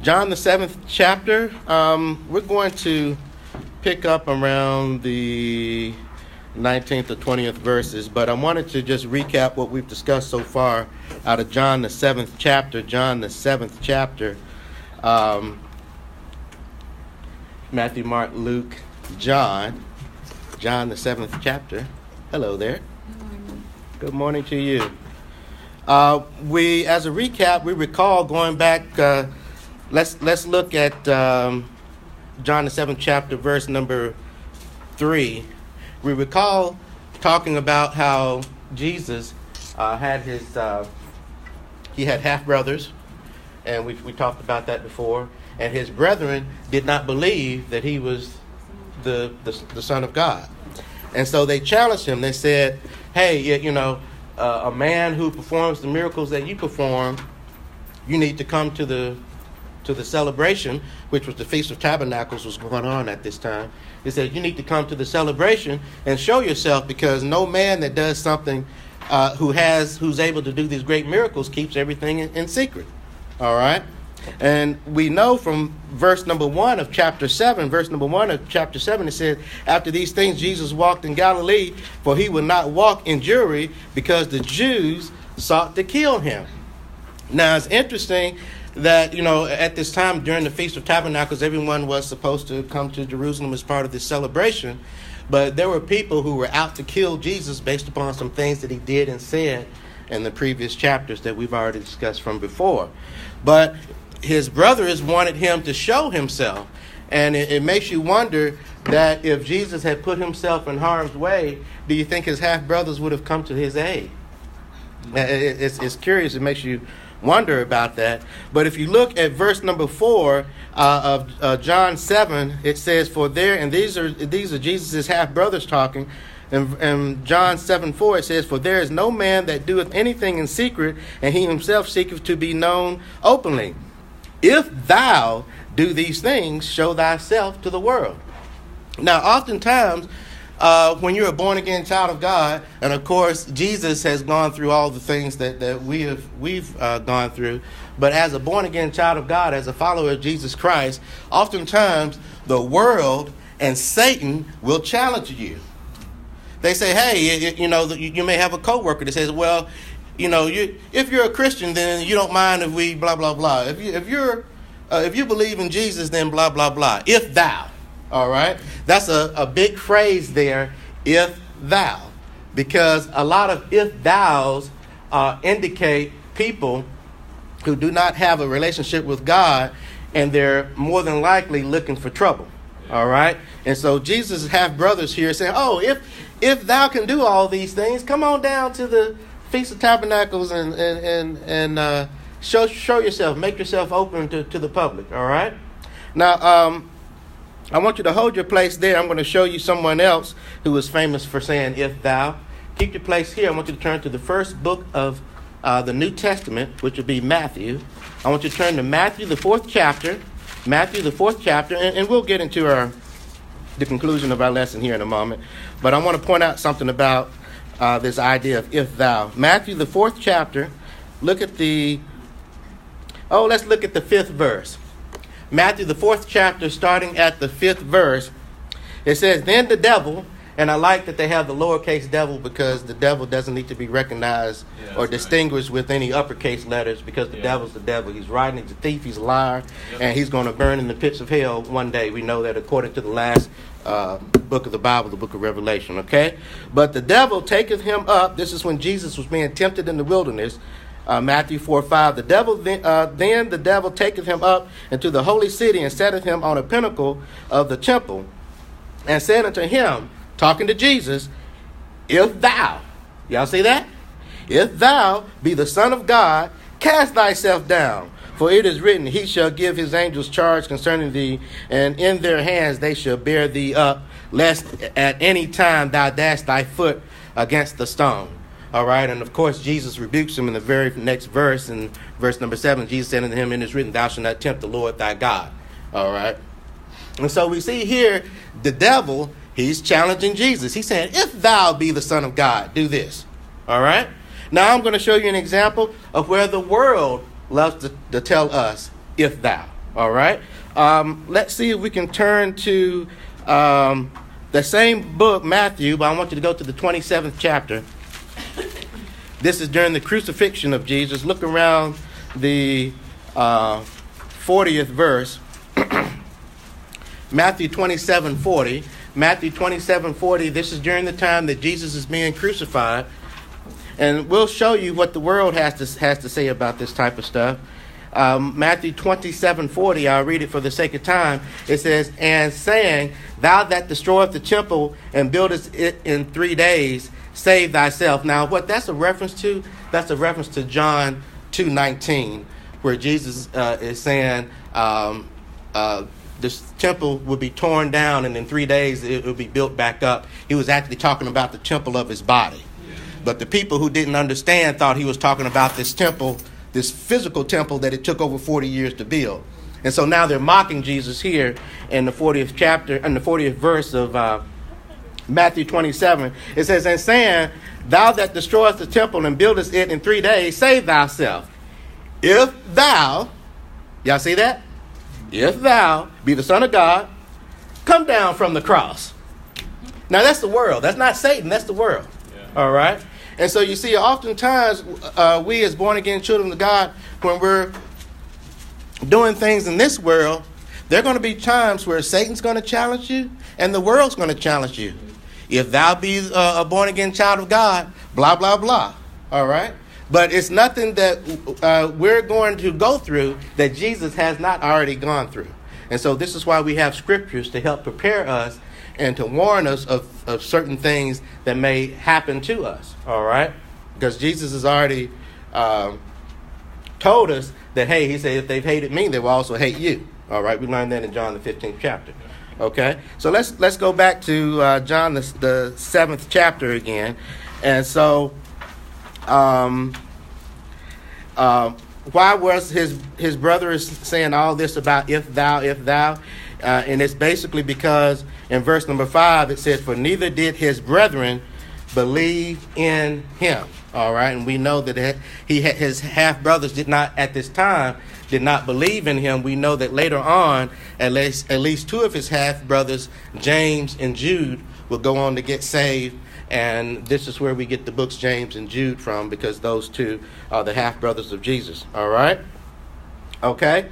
John, the 7th chapter. We're going to pick up around the 19th or 20th verses, but I wanted to just recap what we've discussed so far out of John, the 7th chapter. John, the 7th chapter. Matthew, Mark, Luke, John. John, the 7th chapter. Hello there. Good morning to you. As a recap, we recall going back. Let's look at John the 7th chapter, verse number 3. We recall talking about how Jesus had he had half brothers, and we talked about that before. And his brethren did not believe that he was the Son of God, and so they challenged him. They said, "Hey, a man who performs the miracles that you perform, you need to come to the celebration," which was the Feast of Tabernacles was going on at this time. He said, "You need to come to the celebration and show yourself, because no man that does something, who's able to do these great miracles, keeps everything in secret." All right. And we know from verse number 1 of chapter 7, it says, "After these things Jesus walked in Galilee, for he would not walk in Jewry, because the Jews sought to kill him." Now, it's interesting that, at this time during the Feast of Tabernacles, everyone was supposed to come to Jerusalem as part of this celebration. But there were people who were out to kill Jesus based upon some things that he did and said in the previous chapters that we've already discussed from before. But his brothers wanted him to show himself. And it makes you wonder that if Jesus had put himself in harm's way, do you think his half-brothers would have come to his aid? It's curious. It makes you wonder about that. But if you look at verse number 4 of John 7, it says, "For there," and these are Jesus' half-brothers talking, and John 7:4 it says, "For there is no man that doeth anything in secret, and he himself seeketh to be known openly. If thou do these things, show thyself to the world." Now, oftentimes, when you're a born-again child of God, and of course, Jesus has gone through all the things that we've gone through, but as a born-again child of God, as a follower of Jesus Christ, oftentimes the world and Satan will challenge you. They say, "Hey, you may have a coworker that says, well, if you're a Christian, then you don't mind if we blah blah blah. If you believe in Jesus, then blah blah blah. If thou." All right, that's a big phrase there, "if thou," because a lot of "if thous" indicate people who do not have a relationship with God, and they're more than likely looking for trouble. All right, and so Jesus' half brothers here saying, "Oh, if thou can do all these things, come on down to the Feast of Tabernacles and show yourself, make yourself open to the public." All right. Now, I want you to hold your place there. I'm going to show you someone else who is famous for saying "if thou." Keep your place here. I want you to turn to the first book of the New Testament, which would be Matthew. I want you to turn to Matthew, the 4th chapter. Matthew, the 4th chapter, and we'll get into the conclusion of our lesson here in a moment. But I want to point out something about this idea of "if thou." Matthew, the 4th chapter. Let's look at the 5th verse. Matthew, the 4th chapter, starting at the 5th verse. It says, "Then the devil," and I like that they have the lowercase devil, because the devil doesn't need to be recognized or distinguished with any uppercase letters, because the devil's the devil. He's rotten, he's a thief, he's a liar, and he's going to burn in the pits of hell one day. We know that according to the last book of the Bible, the book of Revelation, okay? "But the devil taketh him up." This is when Jesus was being tempted in the wilderness. Matthew 4:5. Then the devil taketh him up into the holy city, and setteth him on a pinnacle of the temple, and said unto him," talking to Jesus, "If thou," y'all see that? "If thou be the Son of God, cast thyself down. For it is written, He shall give his angels charge concerning thee, and in their hands they shall bear thee up, lest at any time thou dash thy foot against the stone." All right, and of course, Jesus rebukes him in the very next verse. In verse number 7, Jesus said unto him, "It is written, Thou shalt not tempt the Lord thy God." All right. And so we see here the devil, he's challenging Jesus. He's saying, "If thou be the Son of God, do this." All right. Now I'm going to show you an example of where the world loves to tell us, "if thou." All right. Let's see if we can turn to the same book, Matthew, but I want you to go to the 27th chapter. This is during the crucifixion of Jesus. Look around the 40th verse. Matthew 27:40. Matthew 27:40. This is during the time that Jesus is being crucified. And we'll show you what the world has to say about this type of stuff. Matthew 27:40, I'll read it for the sake of time. It says, and saying, thou that destroyest the temple and buildest it in 3 days, save thyself. Now, what that's a reference to? That's a reference to John 2:19, where Jesus is saying this temple will be torn down and in 3 days it will be built back up. He was actually talking about the temple of his body. But the people who didn't understand thought he was talking about this temple, this physical temple that it took over 40 years to build. And so now they're mocking Jesus here in the 40th chapter, in the 40th verse of Matthew 27. It says, and saying, thou that destroyest the temple and buildest it in 3 days, save thyself. If thou, y'all see that? If thou be the Son of God, come down from the cross. Now that's the world. That's not Satan. That's the world. Yeah. All right. And so you see, oftentimes we as born again children of God, when we're doing things in this world, there are going to be times where Satan's going to challenge you and the world's going to challenge you. If thou be a born again child of God, blah, blah, blah. All right. But it's nothing that we're going to go through that Jesus has not already gone through. And so this is why we have scriptures to help prepare us and to warn us of certain things that may happen to us. All right. Because Jesus has already told us that, hey, he said, if they've hated me, they will also hate you. All right. We learned that in John the 15th chapter. Okay. So let's go back to John the 7th chapter again. And so why was his brother is saying all this about if thou, and it's basically because in verse number 5 it says, for neither did his brethren believe in him. All right, and we know that his half brothers did not believe in him. We know that later on, at least two of his half brothers, James and Jude, will go on to get saved. And this is where we get the books James and Jude from, because those two are the half brothers of Jesus. All right. Okay.